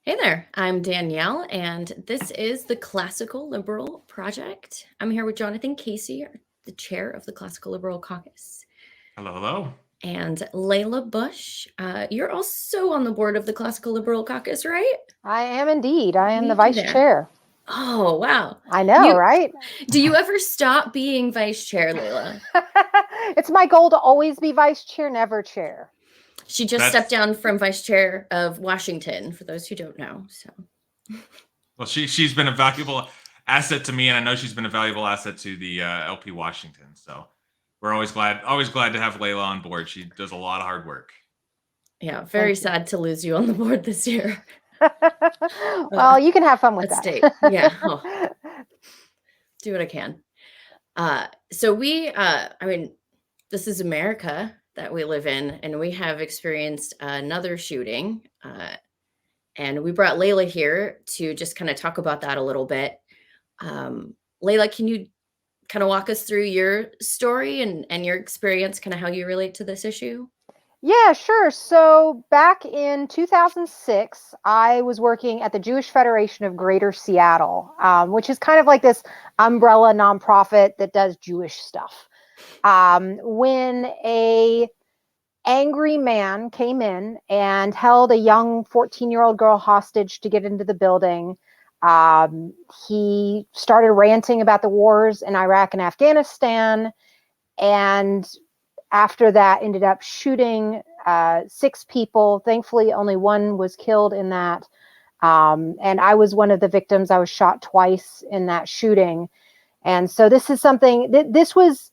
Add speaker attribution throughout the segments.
Speaker 1: Hey there, I'm Danielle, and this is the Classical Liberal Project. I'm here with Jonathan Casey, the chair of the Classical Liberal Caucus,
Speaker 2: Hello, hello.
Speaker 1: and Layla Bush. You're also on the board of the Classical Liberal Caucus, right?
Speaker 3: I am indeed. I am the
Speaker 1: Meet you
Speaker 3: vice
Speaker 1: there.
Speaker 3: chair.
Speaker 1: Oh, wow.
Speaker 3: I know,
Speaker 1: You
Speaker 3: right?
Speaker 1: do you ever stop being vice chair, Layla?
Speaker 3: It's my goal to always be vice chair, never chair.
Speaker 1: She just stepped
Speaker 2: That's
Speaker 1: down from vice chair of Washington, for those who don't know. So,
Speaker 2: well, she's been a valuable asset to me, and I know she's been a valuable asset to the LP Washington. So we're always glad to have Layla on board. She does a lot of hard work.
Speaker 1: yeah, very sad to lose you on the board this year.
Speaker 3: Well, you can have fun with
Speaker 1: At
Speaker 3: that.
Speaker 1: state, yeah. Oh, do what I can. So I mean, this is America that we live in, and we have experienced another shooting. And we brought Layla here to just kind of talk about that a little bit. Layla, can you kind of walk us through your story and your experience, kind of how you relate to this issue?
Speaker 3: Yeah, sure. So back in 2006, I was working at the Jewish Federation of Greater Seattle, which is kind of like this umbrella nonprofit that does Jewish stuff. When a angry man came in and held a young 14-year-old girl hostage to get into the building. He started ranting about the wars in Iraq and Afghanistan, and after that ended up shooting 6 people. Thankfully, only one was killed in that. And I was one of the victims. I was shot twice in that shooting. And so this is something, this was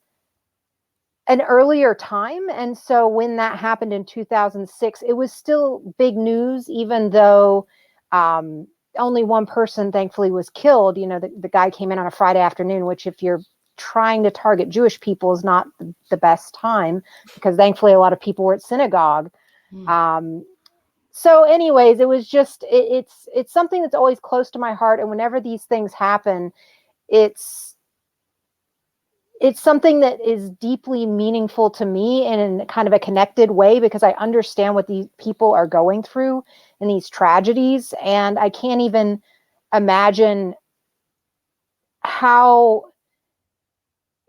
Speaker 3: an earlier time. And so when that happened in 2006, it was still big news, even though only one person thankfully was killed. You know, the guy came in on a Friday afternoon, which if you're trying to target Jewish people is not the best time, because thankfully a lot of people were at synagogue. So anyways, it was just, it's something that's always close to my heart. And whenever these things happen, it's something that is deeply meaningful to me in kind of a connected way, because I understand what these people are going through in these tragedies. And I can't even imagine how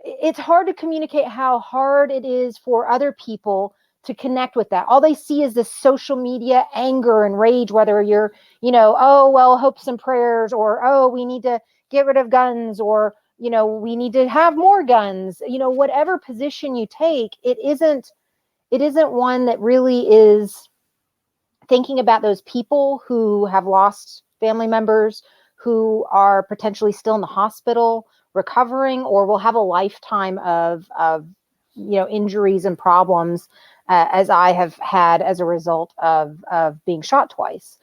Speaker 3: it's hard to communicate how hard it is for other people to connect with that. All they see is this social media anger and rage, whether you're, oh, well, hopes and prayers, or, oh, we need to get rid of guns, or, we need to have more guns. Whatever position you take, it isn't one that really is thinking about those people who have lost family members, who are potentially still in the hospital recovering, or will have a lifetime of injuries and problems, as I have had as a result of being shot twice.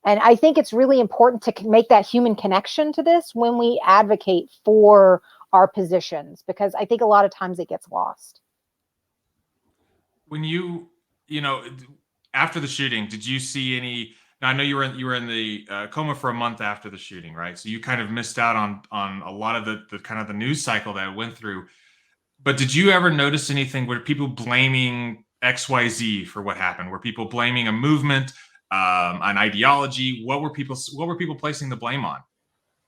Speaker 3: And I think it's really important to make that human connection to this when we advocate for our positions, because I think a lot of times it gets lost.
Speaker 2: When you know, after the shooting, did you see any? Now I know you were in the coma for a month after the shooting, right? So you kind of missed out on a lot of the kind of the news cycle that it went through. But did you ever notice anything where people blaming XYZ for what happened? Were people blaming a movement, an ideology? What were people placing the blame on?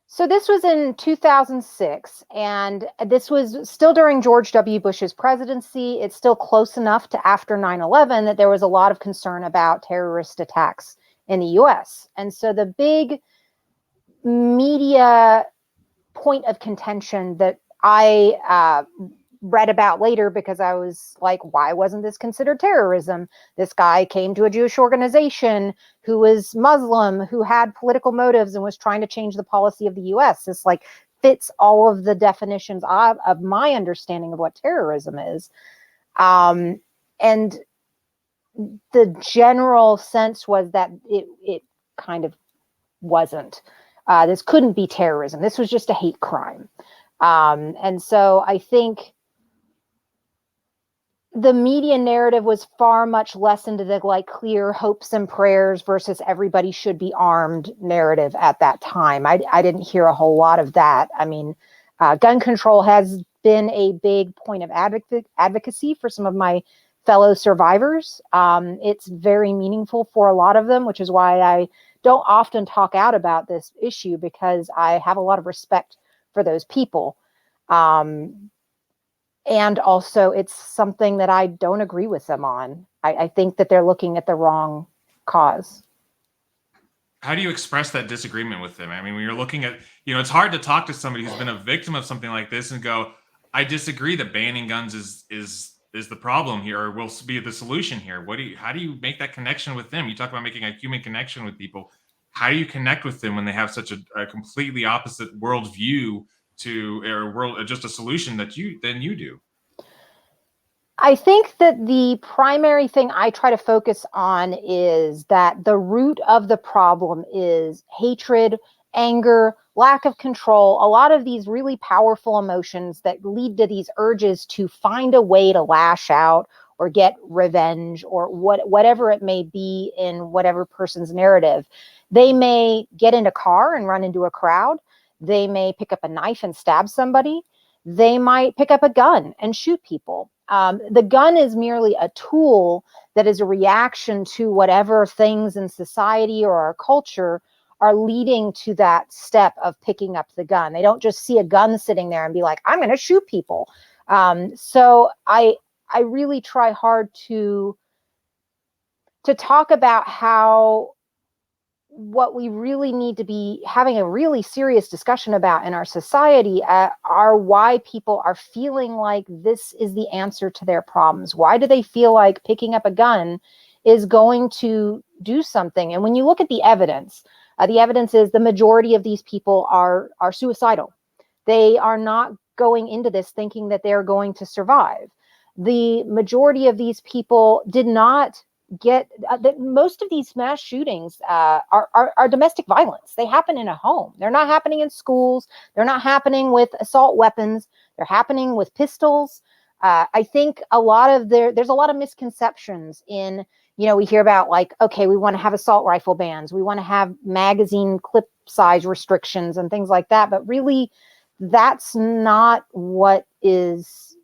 Speaker 3: So this was in 2006, and this was still during George W. Bush's presidency. It's still close enough to after 9/11 that there was a lot of concern about terrorist attacks in the US. And so the big media point of contention that I read about later, because I was like, why wasn't this considered terrorism? This guy came to a Jewish organization who was Muslim, who had political motives and was trying to change the policy of the US. This like fits all of the definitions of my understanding of what terrorism is. And the general sense was that it kind of wasn't. This couldn't be terrorism. This was just a hate crime. And so I think the media narrative was far much less into the like clear hopes and prayers versus everybody should be armed narrative at that time. I didn't hear a whole lot of that. I mean, gun control has been a big point of advocacy for some of my fellow survivors. It's very meaningful for a lot of them, which is why I don't often talk out about this issue because I have a lot of respect for those people. And also it's something that I don't agree with them on. I think that they're looking at the wrong cause.
Speaker 2: How do you express that disagreement with them? I mean, when you're looking at, it's hard to talk to somebody who's been a victim of something like this and go, I disagree that banning guns is the problem here, or will be the solution here. How do you make that connection with them? You talk about making a human connection with people. How do you connect with them when they have such a completely opposite worldview or just a solution than you do?
Speaker 3: I think that the primary thing I try to focus on is that the root of the problem is hatred, anger, lack of control, a lot of these really powerful emotions that lead to these urges to find a way to lash out or get revenge or whatever it may be in whatever person's narrative. They may get in a car and run into a crowd. They may pick up a knife and stab somebody. They might pick up a gun and shoot people. The gun is merely a tool that is a reaction to whatever things in society or our culture are leading to that step of picking up the gun. They don't just see a gun sitting there and be like, I'm going to shoot people. So I really try hard to talk about how what we really need to be having a really serious discussion about in our society are why people are feeling like this is the answer to their problems. Why do they feel like picking up a gun is going to do something? And when you look at the evidence is the majority of these people are suicidal. They are not going into this thinking that they're going to survive. The majority of these people did not get that. Most of these mass shootings are domestic violence. They happen in a home. They're not happening in schools. They're not happening with assault weapons. They're happening with pistols. I think there's a lot of misconceptions in, we hear about like, okay, we want to have assault rifle bans. We want to have magazine clip size restrictions and things like that. But really, that's not what is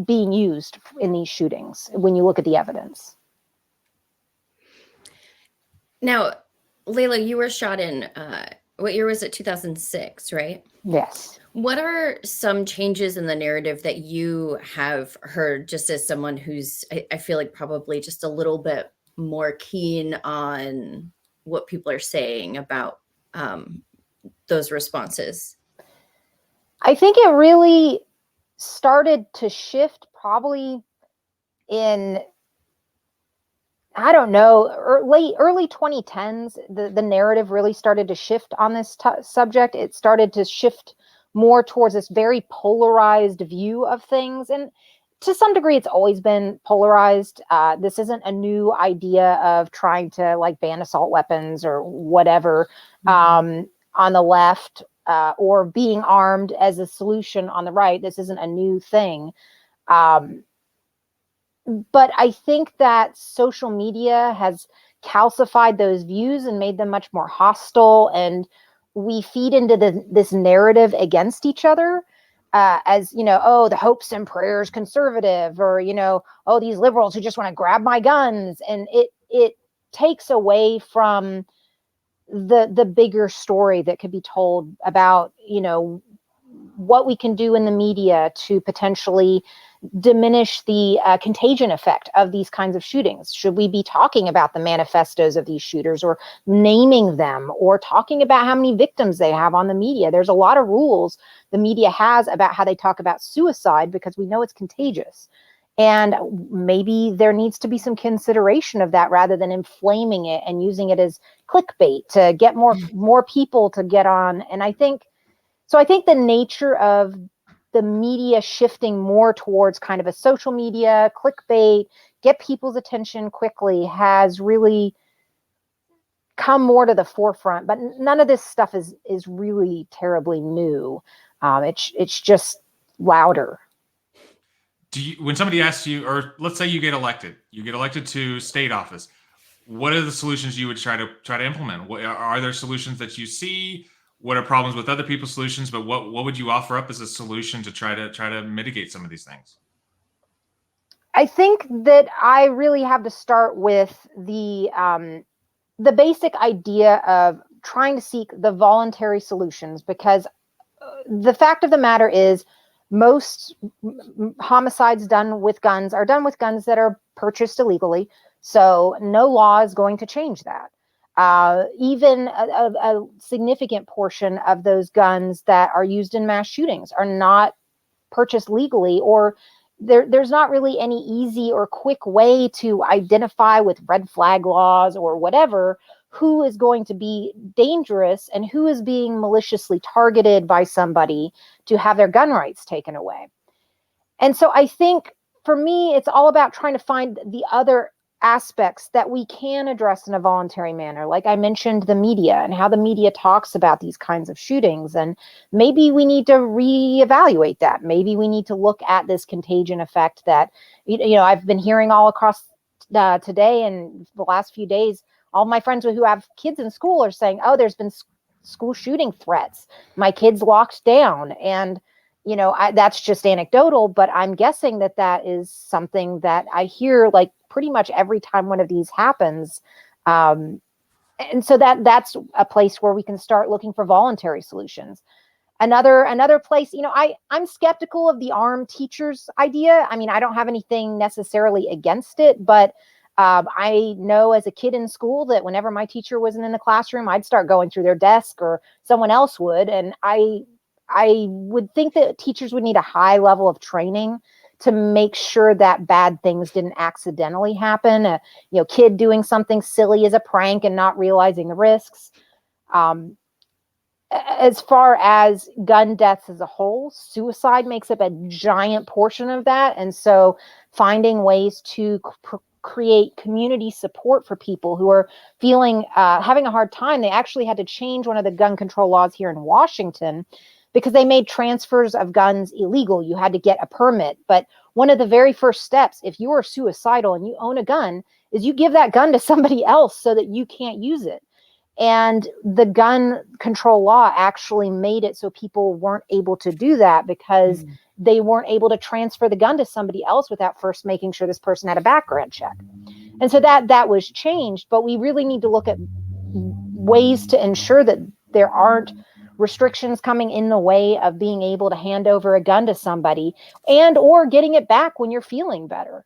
Speaker 3: being used in these shootings when you look at the evidence.
Speaker 1: Now, Layla, you were shot in, what year was it? 2006, right?
Speaker 3: Yes.
Speaker 1: What are some changes in the narrative that you have heard, just as someone who's, I feel like probably just a little bit more keen on what people are saying about those responses?
Speaker 3: I think it really started to shift probably in, I don't know, early 2010s. The narrative really started to shift on this subject. It started to shift more towards this very polarized view of things. And to some degree, it's always been polarized. This isn't a new idea of trying to like ban assault weapons or whatever on the left, or being armed as a solution on the right. This isn't a new thing. But I think that social media has calcified those views and made them much more hostile. And we feed into this narrative against each other, as, the hopes and prayers conservative, or, oh, these liberals who just want to grab my guns. And it takes away from the bigger story that could be told about, what we can do in the media to potentially diminish the contagion effect of these kinds of shootings. Should we be talking about the manifestos of these shooters, or naming them, or talking about how many victims they have on the media? There's a lot of rules the media has about how they talk about suicide, because we know it's contagious. And maybe there needs to be some consideration of that, rather than inflaming it and using it as clickbait to get more people to get on. And I think the nature of the media shifting more towards kind of a social media clickbait, get people's attention quickly, has really come more to the forefront. But none of this stuff is really terribly new. It's just louder.
Speaker 2: When somebody asks you, or let's say you get elected to state office, what are the solutions you would try to implement? Are there solutions that you see? What are problems with other people's solutions? But what would you offer up as a solution to try to mitigate some of these things?
Speaker 3: I think that I really have to start with the the basic idea of trying to seek the voluntary solutions, because the fact of the matter is most homicides done with guns are done with guns that are purchased illegally. So no law is going to change that. Even a significant portion of those guns that are used in mass shootings are not purchased legally, or there's not really any easy or quick way to identify with red flag laws or whatever who is going to be dangerous and who is being maliciously targeted by somebody to have their gun rights taken away. And so I think for me, it's all about trying to find the other aspects that we can address in a voluntary manner. Like I mentioned, the media and how the media talks about these kinds of shootings. And maybe we need to reevaluate that. Maybe we need to look at this contagion effect that, I've been hearing all across today and the last few days. All my friends who have kids in school are saying, oh, there's been school shooting threats. My kid's locked down. And that's just anecdotal, but I'm guessing that is something that I hear like pretty much every time one of these happens. And so that's a place where we can start looking for voluntary solutions. Another place, I'm skeptical of the armed teachers idea. I mean, I don't have anything necessarily against it, but I know as a kid in school that whenever my teacher wasn't in the classroom, I'd start going through their desk or someone else would. And I would think that teachers would need a high level of training to make sure that bad things didn't accidentally happen. Kid doing something silly as a prank and not realizing the risks. As far as gun deaths as a whole, suicide makes up a giant portion of that. And so finding ways to create community support for people who are feeling, having a hard time. They actually had to change one of the gun control laws here in Washington because they made transfers of guns illegal. You had to get a permit. But one of the very first steps, if you are suicidal and you own a gun, is you give that gun to somebody else so that you can't use it. And the gun control law actually made it so people weren't able to do that because they weren't able to transfer the gun to somebody else without first making sure this person had a background check. And so that was changed, but we really need to look at ways to ensure that there aren't restrictions coming in the way of being able to hand over a gun to somebody and or getting it back when you're feeling better.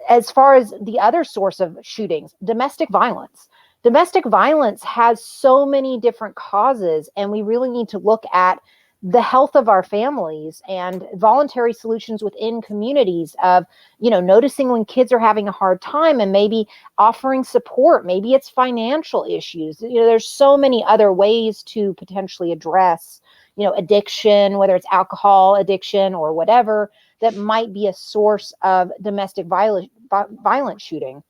Speaker 3: As far as the other source of shootings, domestic violence. Domestic violence has so many different causes, and we really need to look at the health of our families and voluntary solutions within communities of, noticing when kids are having a hard time and maybe offering support. Maybe it's financial issues. There's so many other ways to potentially address, addiction, whether it's alcohol addiction or whatever, that might be a source of domestic violent shooting.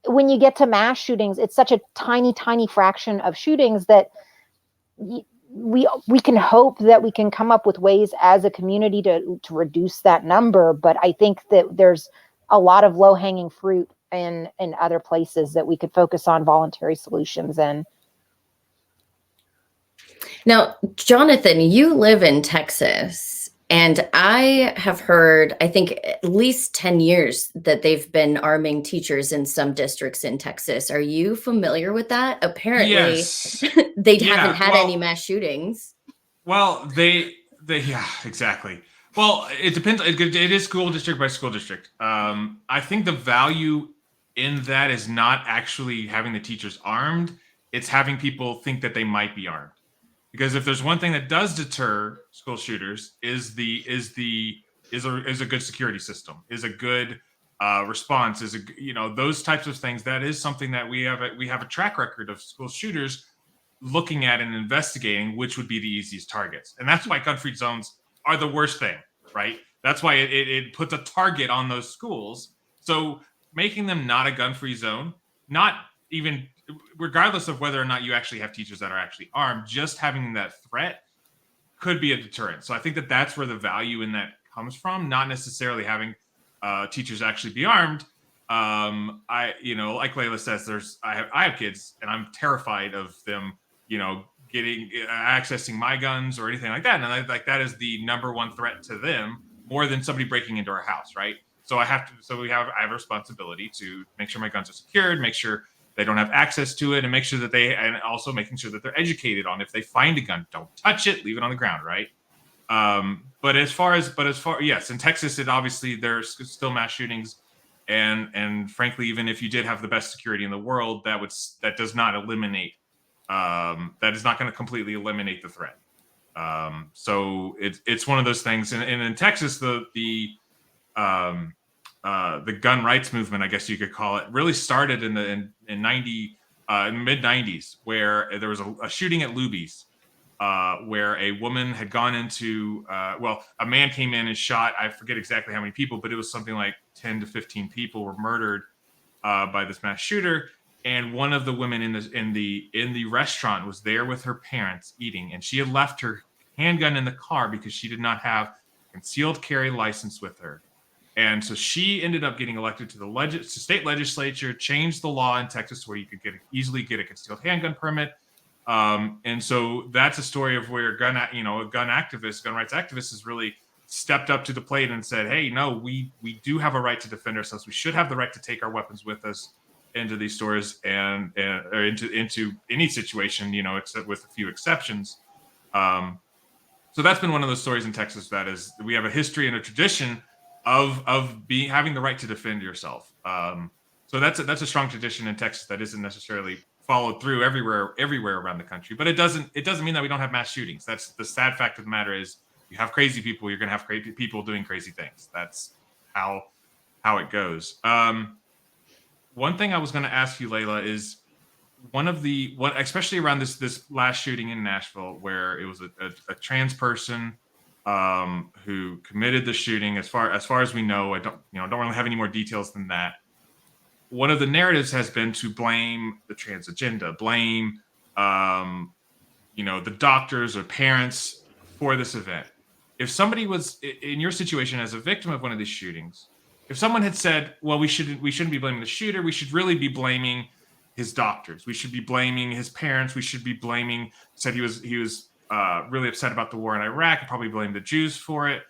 Speaker 3: When you get to mass shootings, it's such a tiny, tiny fraction of shootings that we can hope that we can come up with ways as a community to reduce that number. But I think that there's a lot of low hanging fruit in other places that we could focus on voluntary solutions in.
Speaker 1: Now, Jonathan, you live in Texas. And I have heard, I think at least 10 years that they've been arming teachers in some districts in Texas. Are you familiar with that? Apparently,
Speaker 2: Yes.
Speaker 1: they haven't had any mass shootings.
Speaker 2: Well, they yeah, exactly. Well, it depends. It is school district by school district. I think the value in that is not actually having the teachers armed. It's having people think that they might be armed. Because if there's one thing that does deter school shooters is a good security system, is a good response, is those types of things. That is something that we have a track record of school shooters looking at and investigating which would be the easiest targets. And that's why gun-free zones are the worst thing, right? That's why it puts a target on those schools. So making them not a gun-free zone, not even regardless of whether or not you actually have teachers that are actually armed, just having that threat could be a deterrent. So I think that that's where the value in that comes from, not necessarily having teachers actually be armed. Like Layla says, I have kids and I'm terrified of them, getting accessing my guns or anything like that. And that is the number one threat to them more than somebody breaking into our house. Right. So I have a responsibility to make sure my guns are secured, make sure they don't have access to it, and make sure that and also making sure that they're educated on, if they find a gun, don't touch it, leave it on the ground, right? But as far yes, in Texas, it obviously there's still mass shootings, and frankly, even if you did have the best security in the world, that does not eliminate, that is not going to completely eliminate the threat. So it's one of those things, and in Texas, the gun rights movement, I guess you could call it, really started in the mid 90s, where there was a shooting at Luby's, where a woman had gone into, a man came in and shot, I forget exactly how many people, but it was something like 10 to 15 people were murdered by this mass shooter. And one of the women in the restaurant was there with her parents eating, and she had left her handgun in the car because she did not have a concealed carry license with her. And so she ended up getting elected to the state legislature, changed the law in Texas where you could easily get a concealed handgun permit. And so that's a story of where gun rights activists has really stepped up to the plate and said, hey, no, we do have a right to defend ourselves. We should have the right to take our weapons with us into these stores or into any situation, except with a few exceptions. So that's been one of those stories in Texas we have a history and a tradition of having the right to defend yourself. So that's a strong tradition in Texas that isn't necessarily followed through everywhere around the country. But it doesn't mean that we don't have mass shootings. That's the sad fact of the matter is, you have crazy people, you're going to have crazy people doing crazy things. That's how it goes. One thing I was going to ask you, Layla, is especially around this last shooting in Nashville, where it was a trans person who committed the shooting. As far as we know, I don't really have any more details than that. One of the narratives has been to blame the trans agenda, blame the doctors or parents for this event. If somebody was in your situation as a victim of one of these shootings, if someone had said, well, we shouldn't be blaming the shooter, we should really be blaming his doctors, we should be blaming his parents, we should be blaming, said he was really upset about the war in Iraq and probably blamed the Jews for it.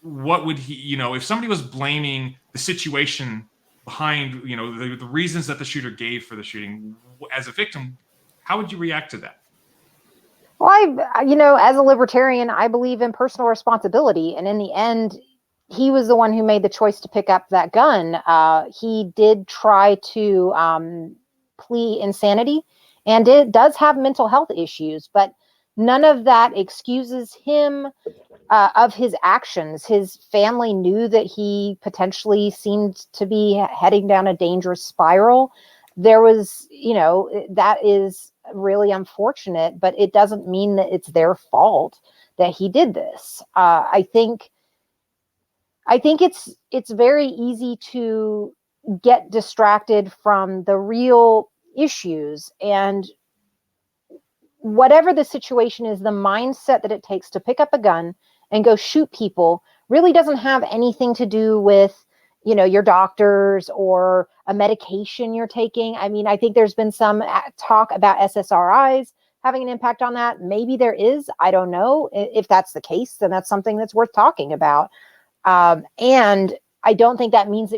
Speaker 2: What would he, if somebody was blaming the situation behind, the reasons that the shooter gave for the shooting, as a victim, how would you react to that?
Speaker 3: Well, as a libertarian, I believe in personal responsibility. And in the end, he was the one who made the choice to pick up that gun. He did try to plea insanity, and it does have mental health issues, but none of that excuses him of his actions. His family knew that he potentially seemed to be heading down a dangerous spiral. There was, that is really unfortunate, but it doesn't mean that it's their fault that he did this. I think it's very easy to get distracted from the real issues, and whatever the situation is, the mindset that it takes to pick up a gun and go shoot people really doesn't have anything to do with, your doctors or a medication you're taking. I mean, I think there's been some talk about SSRIs having an impact on that. Maybe there is. I don't know. If that's the case, then that's something that's worth talking about. And I don't think that means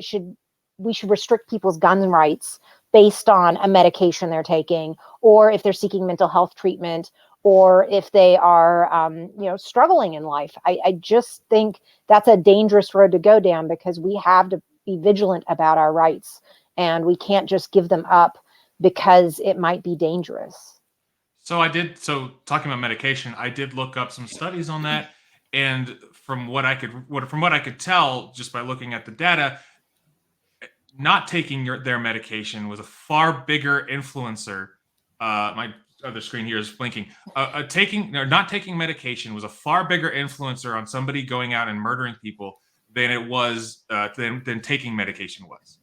Speaker 3: we should restrict people's gun rights based on a medication they're taking, or if they're seeking mental health treatment, or if they are, struggling in life. I just think that's a dangerous road to go down, because we have to be vigilant about our rights, and we can't just give them up because it might be dangerous.
Speaker 2: So talking about medication, I did look up some studies on that. And from what I could tell, just by looking at the data, not taking their medication was a far bigger influencer. My other screen here is blinking. Not taking medication was a far bigger influencer on somebody going out and murdering people than it was than taking medication was.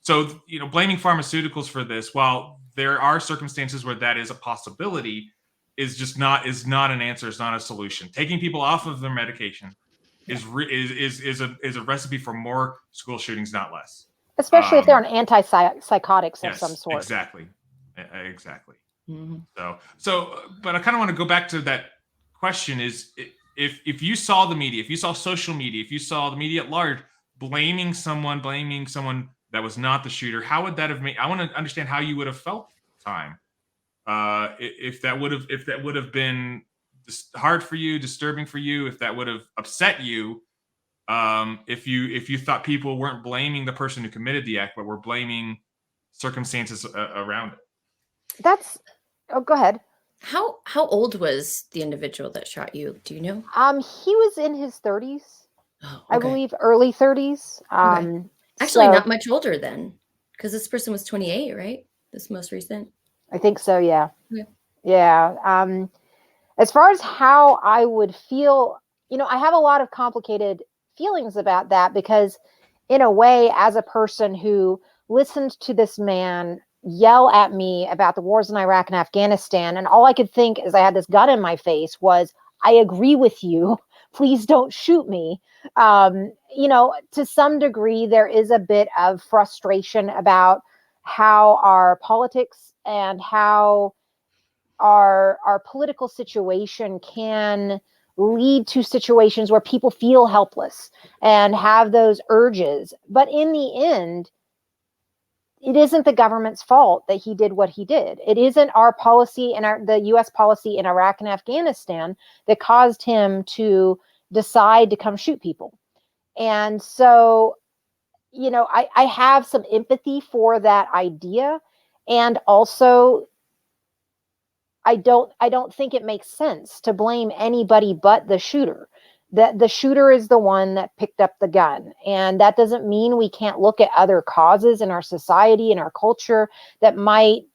Speaker 2: So, blaming pharmaceuticals for this, while there are circumstances where that is a possibility, is not an answer. It's not a solution. Taking people off of their medication is a recipe for more school shootings, not less.
Speaker 3: Especially if they're on antipsychotics of some sort.
Speaker 2: Exactly.
Speaker 1: Mm-hmm.
Speaker 2: So, but I kind of want to go back to that question: is if you saw the media, if you saw social media, if you saw the media at large blaming someone that was not the shooter, how would that have made? I want to understand how you would have felt at the time. If that would have been hard for you, disturbing for you, if that would have upset you, if you thought people weren't blaming the person who committed the act, but were blaming circumstances around it.
Speaker 3: That's, oh, go ahead.
Speaker 1: How old was the individual that shot you? Do you know?
Speaker 3: He was in his 30s,
Speaker 1: Oh,
Speaker 3: I
Speaker 1: okay.
Speaker 3: believe, early 30s.
Speaker 1: Actually,
Speaker 3: So
Speaker 1: not much older then, because this person was 28, right? This most recent.
Speaker 3: I think so. Yeah.
Speaker 1: Okay.
Speaker 3: Yeah. As far as how I would feel, I have a lot of complicated feelings about that because, in a way, as a person who listened to this man yell at me about the wars in Iraq and Afghanistan, and all I could think as I had this gun in my face was, I agree with you. Please don't shoot me. To some degree, there is a bit of frustration about how our politics and how our political situation can lead to situations where people feel helpless and have those urges. But in the end, it isn't the government's fault that he did what he did. It isn't our policy and the US policy in Iraq and Afghanistan that caused him to decide to come shoot people. And so, I have some empathy for that idea. And also, I don't think it makes sense to blame anybody but the shooter. That the shooter is the one that picked up the gun. And that doesn't mean we can't look at other causes in our society and our culture that might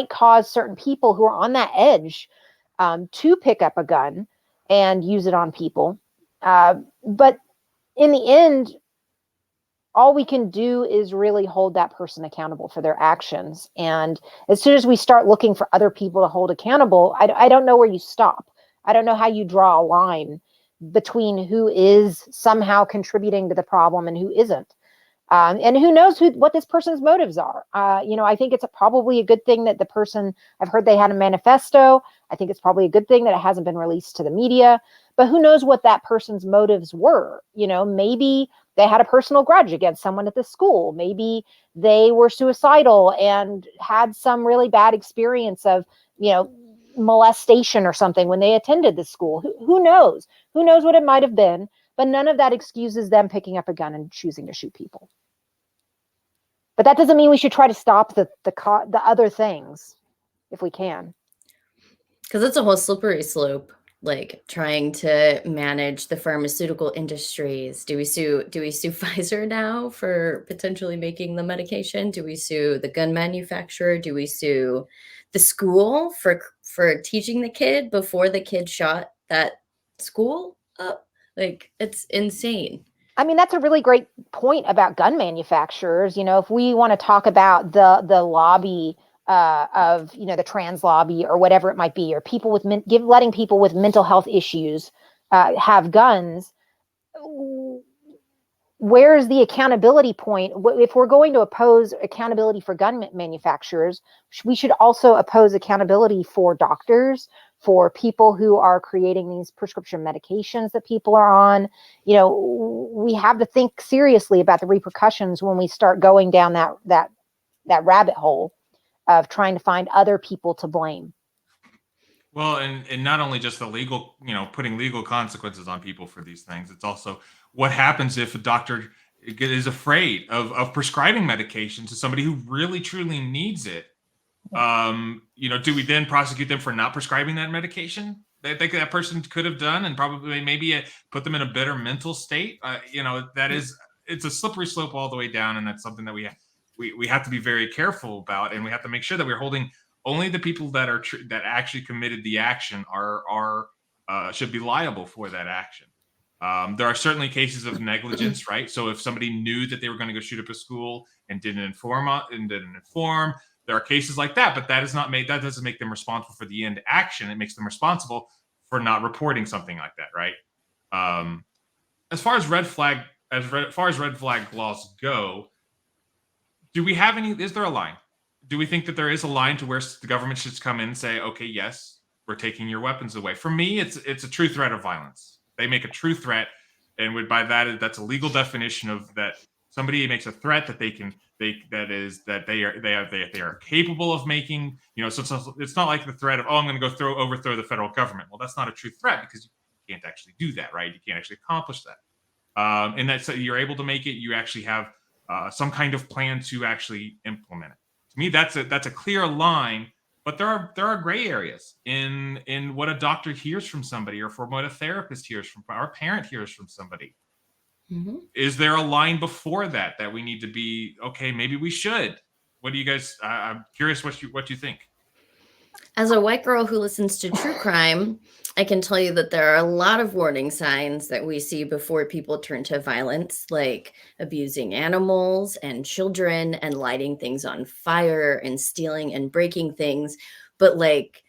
Speaker 3: cause certain people who are on that edge to pick up a gun and use it on people. But in the end, all we can do is really hold that person accountable for their actions. And as soon as we start looking for other people to hold accountable, I don't know where you stop. I don't know how you draw a line between who is somehow contributing to the problem and who isn't. And who knows what this person's motives are. I think it's probably a good thing that the person, I've heard they had a manifesto. I think it's probably a good thing that it hasn't been released to the media. But who knows what that person's motives were? Maybe they had a personal grudge against someone at the school. Maybe they were suicidal and had some really bad experience of, molestation or something when they attended the school. Who knows? Who knows what it might have been? But none of that excuses them picking up a gun and choosing to shoot people. But that doesn't mean we should try to stop the other things if we can.
Speaker 1: Because it's a whole slippery slope, like trying to manage the pharmaceutical industries. Do we sue Pfizer now for potentially making the medication? Do we sue the gun manufacturer? Do we sue the school for teaching the kid before the kid shot that school up? Like, it's insane.
Speaker 3: I mean, that's a really great point about gun manufacturers. If we want to talk about the lobby of, the trans lobby or whatever it might be, or people with letting people with mental health issues have guns, where's the accountability point? If we're going to oppose accountability for gun manufacturers, we should also oppose accountability for doctors, for people who are creating these prescription medications that people are on. We have to think seriously about the repercussions when we start going down that rabbit hole of trying to find other people to blame.
Speaker 2: Well, and not only just the legal, putting legal consequences on people for these things. It's also what happens if a doctor is afraid of prescribing medication to somebody who really truly needs it. Do we then prosecute them for not prescribing that medication that person could have done, and probably maybe put them in a better mental state? It's a slippery slope all the way down, and that's something that we have to be very careful about, and we have to make sure that we're holding only the people that that actually committed the action should be liable for that action. There are certainly cases of negligence, right? So if somebody knew that they were going to go shoot up a school and didn't inform, there are cases like that, but that doesn't make them responsible for the end action. It makes them responsible for not reporting something like that, right? As far as red flag laws go, is there a line? Do we think that there is a line to where the government should come in and say, okay, yes, we're taking your weapons away? For me, it's a true threat of violence. They make a true threat, and by that, that's a legal definition of that. somebody makes a threat that they are capable of making, so it's not like the threat of, oh, I'm going to go overthrow the federal government. Well, that's not a true threat, because you can't actually do that, right? You can't actually accomplish that. And that's, you're able to make it. You actually have some kind of plan to actually implement it. To me, that's a clear line. But there are gray areas in what a doctor hears from somebody, or from what a therapist hears from, or a parent hears from somebody. Mm-hmm. Is there a line before that we need to be, okay, maybe we should? What do you guys? I'm curious what you think.
Speaker 1: As a white girl who listens to true crime, I can tell you that there are a lot of warning signs that we see before people turn to violence, like abusing animals and children and lighting things on fire and stealing and breaking things. But like,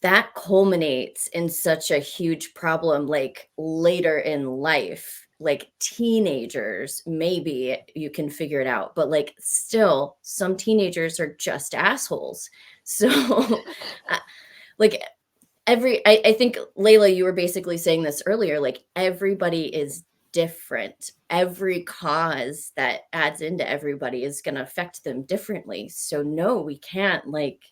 Speaker 1: that culminates in such a huge problem, like later in life, like teenagers, maybe you can figure it out, but like still some teenagers are just assholes. So like I think, Layla, you were basically saying this earlier, like everybody is different. Every cause that adds into everybody is going to affect them differently. So no, we can't, like,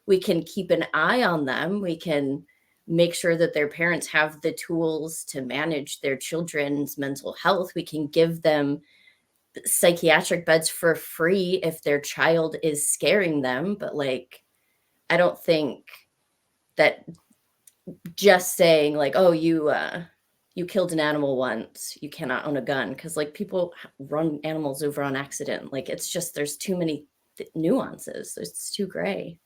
Speaker 1: we can keep an eye on them. We can make sure that their parents have the tools to manage their children's mental health. We can give them psychiatric beds for free if their child is scaring them. But like, I don't think that just saying like, oh, you killed an animal once, you cannot own a gun, because like people run animals over on accident. Like, it's just, there's too many nuances. It's too gray.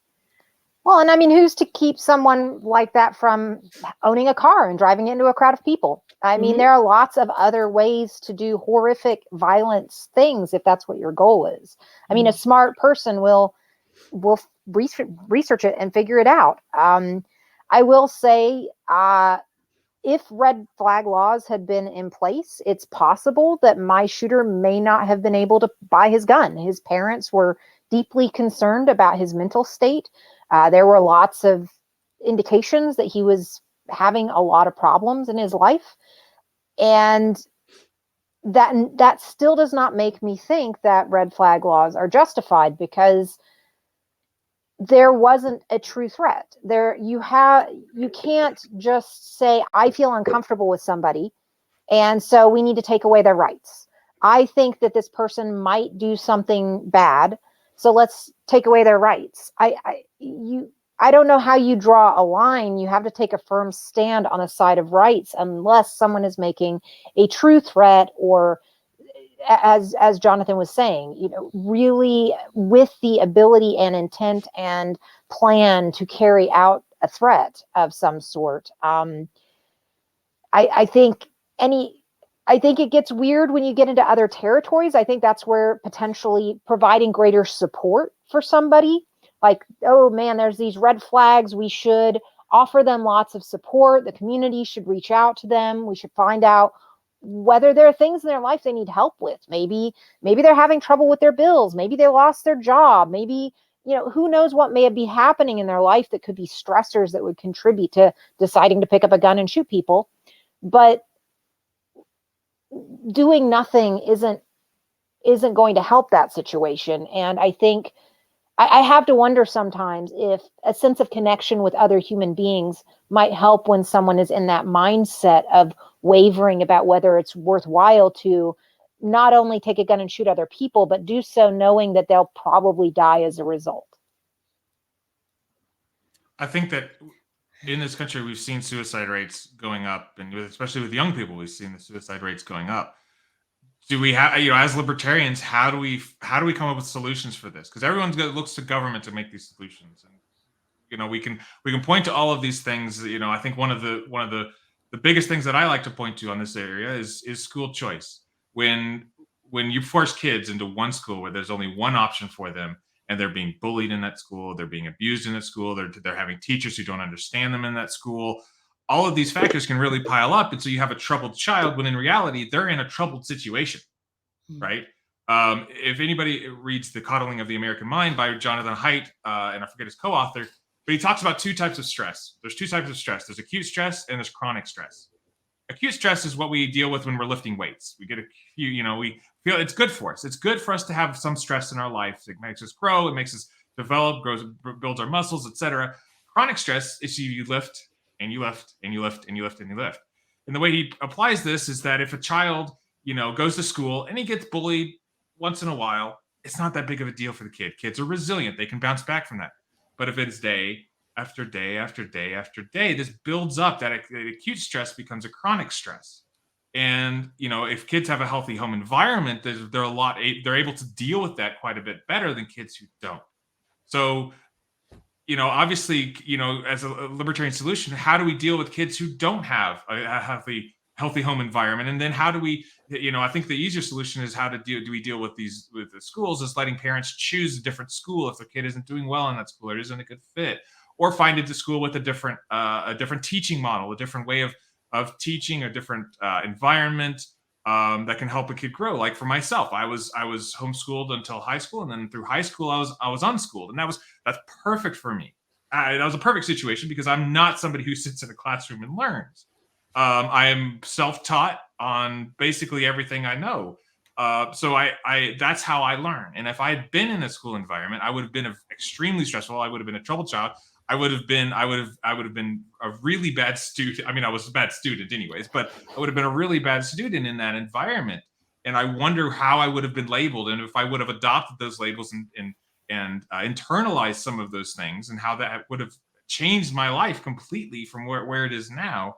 Speaker 3: Well, and I mean, who's to keep someone like that from owning a car and driving into a crowd of people? I mean, there are lots of other ways to do horrific violence things if that's what your goal is. I mean, a smart person will research it and figure it out. I will say, if red flag laws had been in place, it's possible that my shooter may not have been able to buy his gun. His parents were deeply concerned about his mental state. There were lots of indications that he was having a lot of problems in his life. And that still does not make me think that red flag laws are justified, because there wasn't a true threat. You can't just say, I feel uncomfortable with somebody, and so we need to take away their rights. I think that this person might do something bad, so let's take away their rights. I don't know how you draw a line. You have to take a firm stand on the side of rights, unless someone is making a true threat, or as Jonathan was saying, really with the ability and intent and plan to carry out a threat of some sort. I think it gets weird when you get into other territories. I think that's where potentially providing greater support for somebody, like, oh man, there's these red flags, we should offer them lots of support. The community should reach out to them. We should find out whether there are things in their life they need help with. Maybe they're having trouble with their bills. Maybe they lost their job. Maybe, who knows what may be happening in their life that could be stressors that would contribute to deciding to pick up a gun and shoot people. But doing nothing isn't going to help that situation. And I think I have to wonder sometimes if a sense of connection with other human beings might help when someone is in that mindset of wavering about whether it's worthwhile to not only take a gun and shoot other people, but do so knowing that they'll probably die as a result.
Speaker 2: I think that in this country, we've seen suicide rates going up, and especially with young people, we've seen the suicide rates going up. Do we have, as libertarians, how do we come up with solutions for this? Because everyone looks to government to make these solutions, and we can point to all of these things. I think one of the biggest things that I like to point to on this area is school choice. When you force kids into one school where there's only one option for them, and they're being bullied in that school, they're being abused in that school, they're having teachers who don't understand them in that school. All of these factors can really pile up, and so you have a troubled child, when in reality, they're in a troubled situation, right? If anybody reads The Coddling of the American Mind by Jonathan Haidt, and I forget his co-author, but he talks about two types of stress. There's two types of stress. There's acute stress and there's chronic stress. acute stress is what we deal with when we're lifting weights. We get we feel it's good for us. It's good for us to have some stress in our life. It makes us grow. It makes us develop, builds our muscles, etc. Chronic stress is you lift and you lift and you lift and you lift and you lift. And the way he applies this is that if a child, goes to school and he gets bullied once in a while, it's not that big of a deal for the kid. Kids are resilient. They can bounce back from that. But if it's day after day after day after day, this builds up. That acute stress becomes a chronic stress. And, if kids have a healthy home environment, they're able to deal with that quite a bit better than kids who don't. So, obviously, as a libertarian solution, how do we deal with kids who don't have a healthy home environment? And then how do we, I think the easier solution is do we deal with the schools, is letting parents choose a different school if their kid isn't doing well in that school or isn't a good fit, or find a school with a different teaching model, a different way of teaching, a different environment that can help a kid grow. Like for myself, I was homeschooled until high school, and then through high school I was unschooled, and that's perfect for me. That was a perfect situation because I'm not somebody who sits in a classroom and learns. I am self-taught on basically everything I know. So I that's how I learn. And if I had been in a school environment, I would have been extremely stressful. I would have been a troubled child. I would have been a really bad student. I mean, I was a bad student anyways, but I would have been a really bad student in that environment. And I wonder how I would have been labeled, and if I would have adopted those labels and internalized some of those things, and how that would have changed my life completely from where it is now.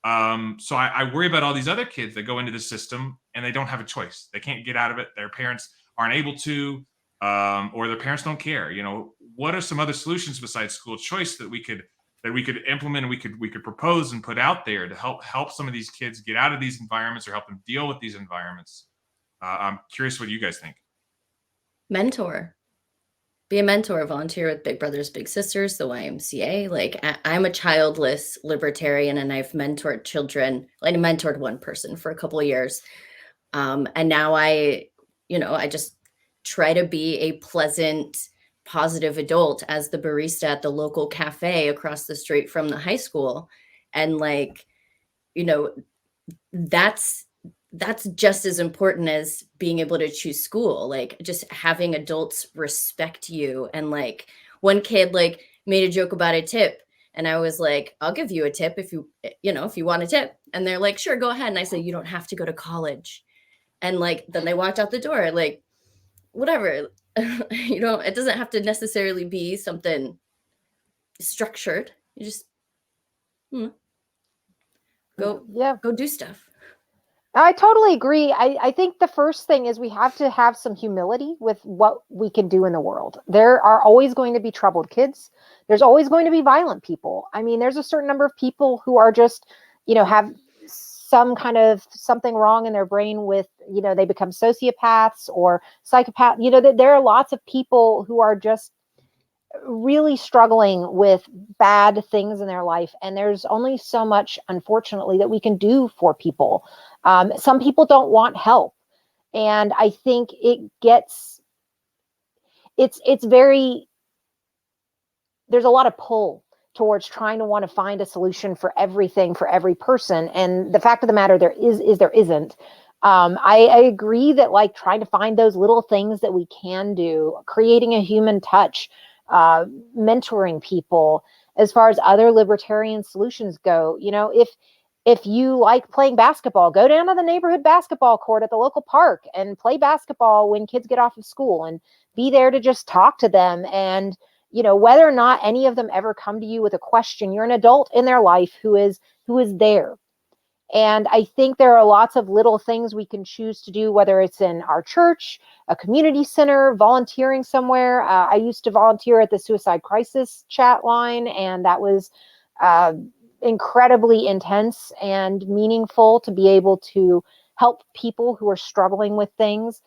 Speaker 2: So I worry about all these other kids that go into the system and they don't have a choice. They can't get out of it. Their parents aren't able to, or their parents don't care. What are some other solutions besides school choice that we could implement, and we could propose and put out there to help some of these kids get out of these environments or help them deal with these environments? I'm curious what you guys think.
Speaker 1: Mentor. Be a mentor, volunteer with Big Brothers Big Sisters, the YMCA. Like, I'm a childless libertarian, and I've mentored children. I mentored one person for a couple of years. And now I just try to be a pleasant, positive adult as the barista at the local cafe across the street from the high school. And that's just as important as being able to choose school. Like, just having adults respect you. And one kid made a joke about a tip, and I was like, I'll give you a tip if you want a tip. And they're like, sure, go ahead. And I said, you don't have to go to college. And then they walked out the door, whatever. It doesn't have to necessarily be something structured. You just go do stuff.
Speaker 3: I totally agree. I think the first thing is we have to have some humility with what we can do in the world. There are always going to be troubled kids. There's always going to be violent people. I mean, there's a certain number of people who are just, have some kind of something wrong in their brain with, they become sociopaths or psychopaths. There are lots of people who are just really struggling with bad things in their life. And there's only so much, unfortunately, that we can do for people. Some people don't want help. And I think it's there's a lot of pull towards trying to want to find a solution for everything, for every person. And the fact of the matter there isn't. I agree that trying to find those little things that we can do, creating a human touch, mentoring people. As far as other libertarian solutions go, if you like playing basketball, go down to the neighborhood basketball court at the local park and play basketball when kids get off of school, and be there to just talk to them. And whether or not any of them ever come to you with a question, you're an adult in their life who is there. And I think there are lots of little things we can choose to do, whether it's in our church, a community center, volunteering somewhere. I used to volunteer at the suicide crisis chat line, and that was incredibly intense and meaningful to be able to help people who are struggling with things.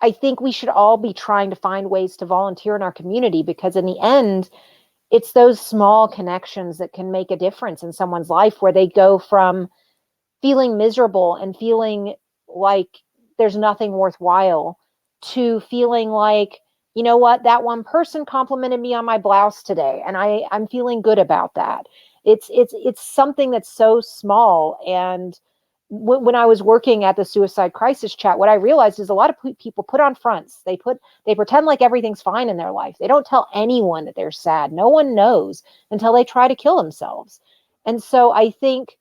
Speaker 3: I think we should all be trying to find ways to volunteer in our community, because in the end, it's those small connections that can make a difference in someone's life, where they go from feeling miserable and feeling like there's nothing worthwhile to feeling like, that one person complimented me on my blouse today, and I'm feeling good about that. It's something that's so small. And when I was working at the suicide crisis chat, what I realized is a lot of people put on fronts. They pretend like everything's fine in their life. They don't tell anyone that they're sad. No one knows until they try to kill themselves. And so I think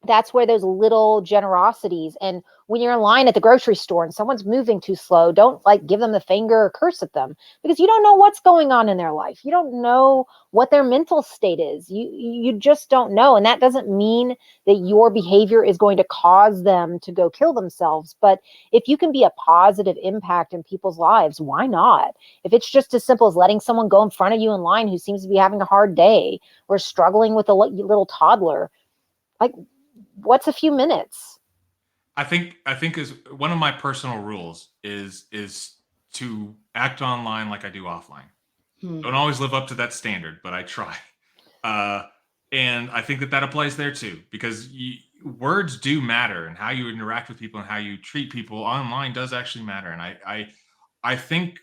Speaker 3: that's where those little generosities, and when you're in line at the grocery store and someone's moving too slow, don't like give them the finger or curse at them, because you don't know what's going on in their life. You don't know what their mental state is. You just don't know. And that doesn't mean that your behavior is going to cause them to go kill themselves. But if you can be a positive impact in people's lives, why not? If it's just as simple as letting someone go in front of you in line who seems to be having a hard day or struggling with a little toddler, like, what's a few minutes?
Speaker 2: I think is one of my personal rules is to act online like I do offline. Don't always live up to that standard, but I try. And I think that applies there too, because words do matter, and how you interact with people and how you treat people online does actually matter. And I think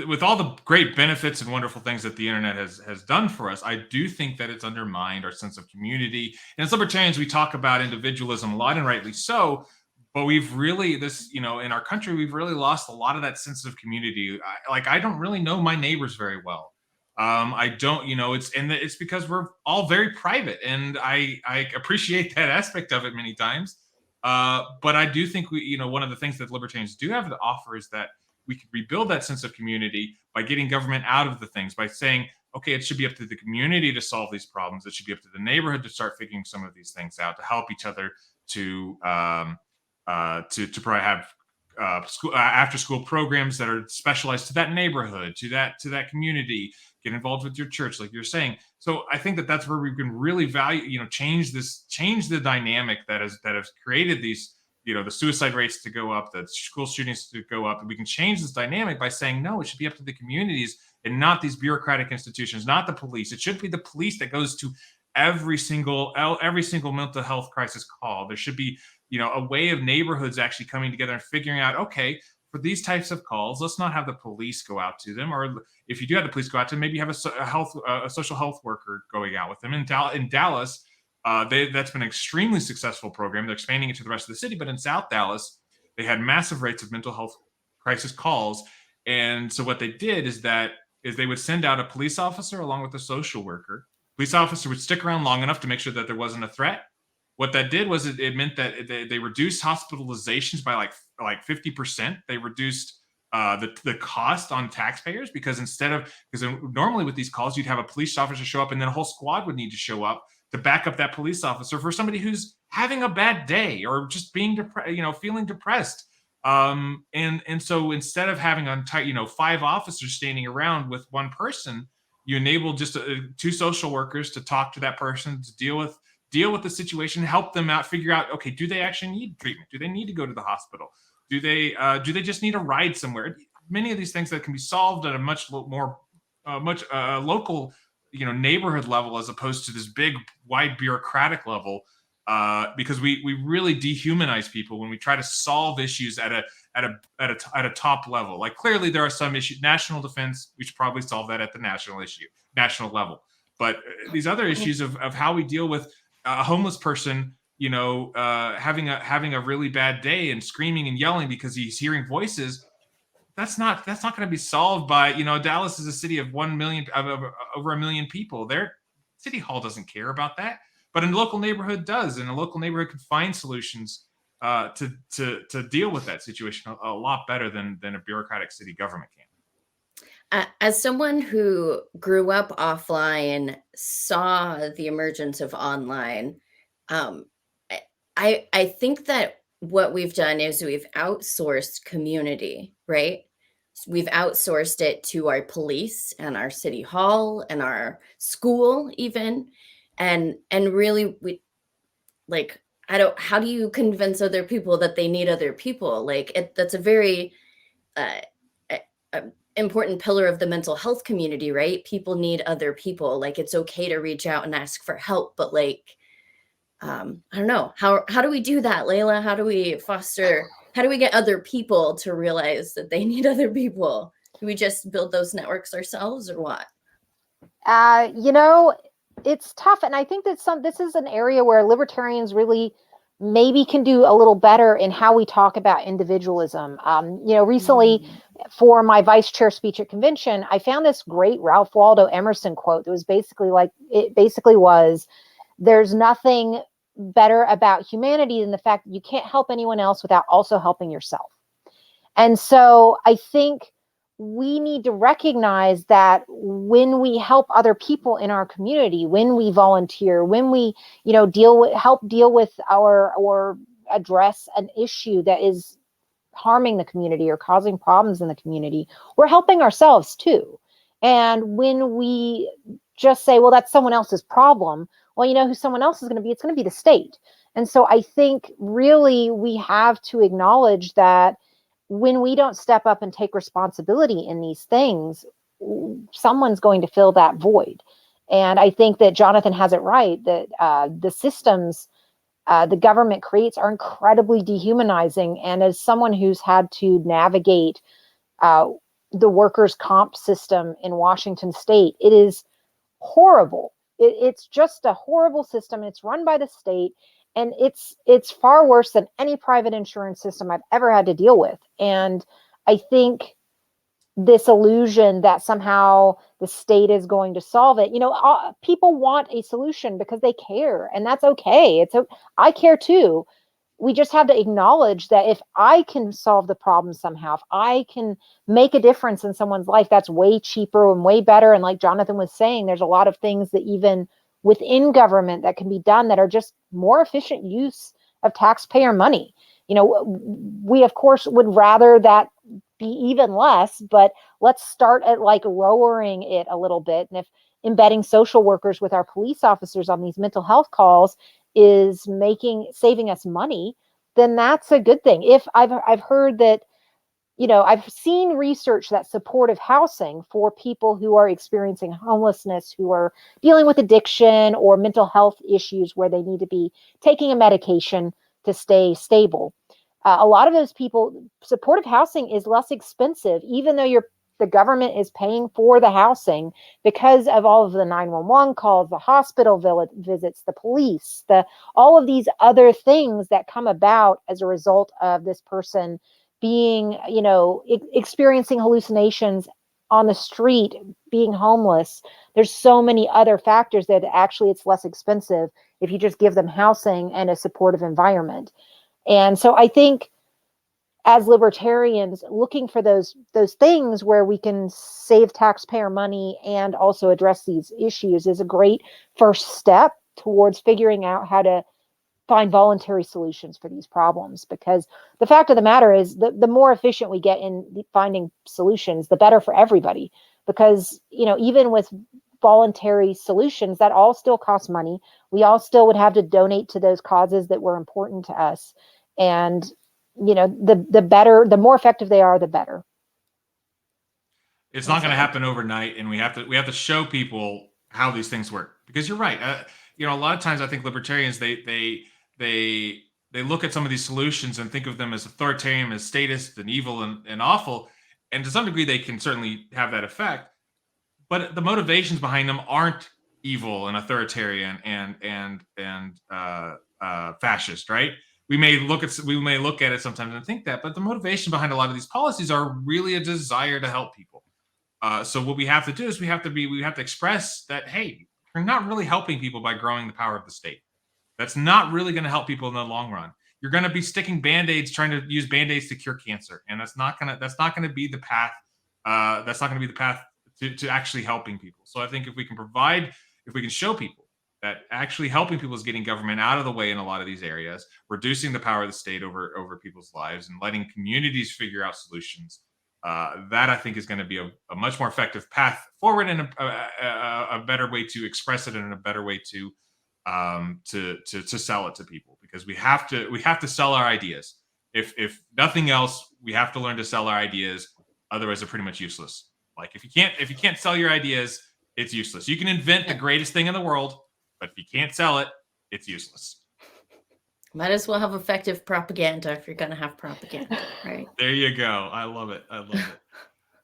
Speaker 2: with all the great benefits and wonderful things that the internet has done for us, I do think that it's undermined our sense of community. And as libertarians, we talk about individualism a lot, and rightly so. But we've really, in our country, we've really lost a lot of that sense of community. I don't really know my neighbors very well. I don't, it's because we're all very private, and I appreciate that aspect of it many times. But I do think one of the things that libertarians do have to offer is that we could rebuild that sense of community by getting government out of the things, by saying, okay, it should be up to the community to solve these problems. It should be up to the neighborhood to start figuring some of these things out, to help each other to probably have after school programs that are specialized to that neighborhood, to that community. Get involved with your church, like you're saying. So I think that's where we can really change the dynamic that has created these, the suicide rates to go up, the school shootings to go up. And we can change this dynamic by saying, no, it should be up to the communities and not these bureaucratic institutions, not the police. It should be the police that goes to every single mental health crisis call. There should be, a way of neighborhoods actually coming together and figuring out, okay, for these types of calls, let's not have the police go out to them. Or if you do have the police go out to them, maybe have a social health worker going out with them. In Dallas, that's been an extremely successful program. They're expanding it to the rest of the city, but in South Dallas, they had massive rates of mental health crisis calls. And so what they did is they would send out a police officer along with a social worker. Police officer would stick around long enough to make sure that there wasn't a threat. What that did was it meant that they reduced hospitalizations by like 50%. They reduced the cost on taxpayers, because normally with these calls, you'd have a police officer show up and then a whole squad would need to show up to back up that police officer for somebody who's having a bad day or just being feeling depressed. And so instead of having 5 officers standing around with one person, you enable just 2 social workers to talk to that person, to deal with the situation, help them out, figure out, okay, do they actually need treatment? Do they need to go to the hospital? Do they just need a ride somewhere? Many of these things that can be solved at a much more local, neighborhood level, as opposed to this big, wide bureaucratic level, because we really dehumanize people when we try to solve issues at a top level. Like, clearly there are some issues, national defense, we should probably solve that at the national level. But these other issues of how we deal with a homeless person, having a really bad day and screaming and yelling because he's hearing voices, that's not going to be solved by, Dallas is a city of 1 million, over 1 million people. Their city hall doesn't care about that, but a local neighborhood does, and a local neighborhood can find solutions to deal with that situation a lot better than a bureaucratic city government can.
Speaker 1: As someone who grew up offline, saw the emergence of online, I think that what we've done is we've outsourced community, right? We've outsourced it to our police and our city hall and our school even. And really, how do you convince other people that they need other people? That's a very important pillar of the mental health community, right? People need other people. It's okay to reach out and ask for help, but I don't know, how do we do that, Layla? How do we get other people to realize that they need other people? Do we just build those networks ourselves, or what?
Speaker 3: it's tough. And I think that this is an area where libertarians really maybe can do a little better in how we talk about individualism. Recently for my vice chair speech at convention, I found this great Ralph Waldo Emerson quote that was basically was, there's nothing better about humanity than the fact that you can't help anyone else without also helping yourself. And so I think we need to recognize that when we help other people in our community, when we volunteer, when we, help deal with or address an issue that is harming the community or causing problems in the community, we're helping ourselves too. And when we just say, well, that's someone else's problem, well, you know who someone else is going to be? It's going to be the state. And so I think really we have to acknowledge that when we don't step up and take responsibility in these things, someone's going to fill that void. And I think that Jonathan has it right, that the systems the government creates are incredibly dehumanizing. And as someone who's had to navigate the workers' comp system in Washington state, it is horrible. It's just a horrible system. It's run by the state. And it's far worse than any private insurance system I've ever had to deal with. And I think this illusion that somehow the state is going to solve it, people want a solution because they care, and that's okay. I care too. We just have to acknowledge that if I can solve the problem somehow, if I can make a difference in someone's life, that's way cheaper and way better. And like Jonathan was saying, there's a lot of things that even within government that can be done that are just more efficient use of taxpayer money. We of course would rather that be even less, but let's start at like lowering it a little bit. And if embedding social workers with our police officers on these mental health calls is saving us money, then that's a good thing. If I've heard that, I've seen research that supportive housing for people who are experiencing homelessness, who are dealing with addiction or mental health issues where they need to be taking a medication to stay stable. A lot of those people, supportive housing is less expensive, even though the government is paying for the housing because of all of the 911 calls, the hospital visits, the police, all of these other things that come about as a result of this person being, experiencing hallucinations on the street, being homeless. There's so many other factors that actually it's less expensive if you just give them housing and a supportive environment. And so I think as libertarians, looking for those things where we can save taxpayer money and also address these issues is a great first step towards figuring out how to find voluntary solutions for these problems. Because the fact of the matter is the more efficient we get in finding solutions, the better for everybody. Because, even with voluntary solutions, that all still costs money. We all still would have to donate to those causes that were important to us. And, the more effective they are, the better.
Speaker 2: It's not going to happen overnight, and we have to show people how these things work. Because you're right. A lot of times I think libertarians they look at some of these solutions and think of them as authoritarian, as statist and evil and awful, and to some degree they can certainly have that effect. But the motivations behind them aren't evil and authoritarian and fascist, right? We may look at it sometimes and think that, but the motivation behind a lot of these policies are really a desire to help people. So what we have to do is we have to express that, hey, you're not really helping people by growing the power of the state. That's not really going to help people in the long run. You're going to be sticking band-aids, trying to use band-aids to cure cancer, and that's not going to be the path. That's not going to be the path to actually helping people. So I think if we can show people that actually helping people is getting government out of the way in a lot of these areas, reducing the power of the state over people's lives, and letting communities figure out solutions, that I think is going to be a much more effective path forward, and a better way to express it, and a better way to sell it to people, because we have to sell our ideas. If nothing else, we have to learn to sell our ideas. Otherwise, they're pretty much useless. Like if you can't sell your ideas, it's useless. You can invent the greatest thing in the world, but if you can't sell it, it's useless.
Speaker 1: Might as well have effective propaganda if you're going to have propaganda, right?
Speaker 2: There you go. I love it.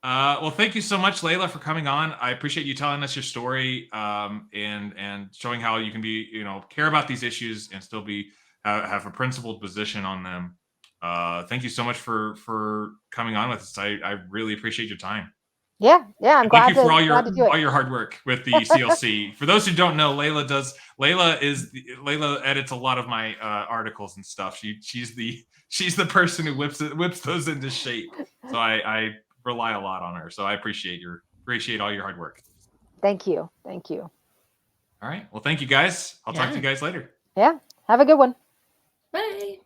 Speaker 2: Well, thank you so much, Layla, for coming on. I appreciate you telling us your story, and showing how you can be, care about these issues and still be have a principled position on them. Thank you so much for coming on with us. I really appreciate your time.
Speaker 3: Yeah, I'm
Speaker 2: And thank
Speaker 3: glad
Speaker 2: you for
Speaker 3: glad to do it.
Speaker 2: all your hard work with the CLC. For those who don't know, Layla edits a lot of my articles and stuff. She's the person who whips those into shape. So I rely a lot on her. So I appreciate all your hard work.
Speaker 3: Thank you.
Speaker 2: All right. Well, thank you guys. I'll talk to you guys later.
Speaker 3: Yeah. Have a good one.
Speaker 1: Bye.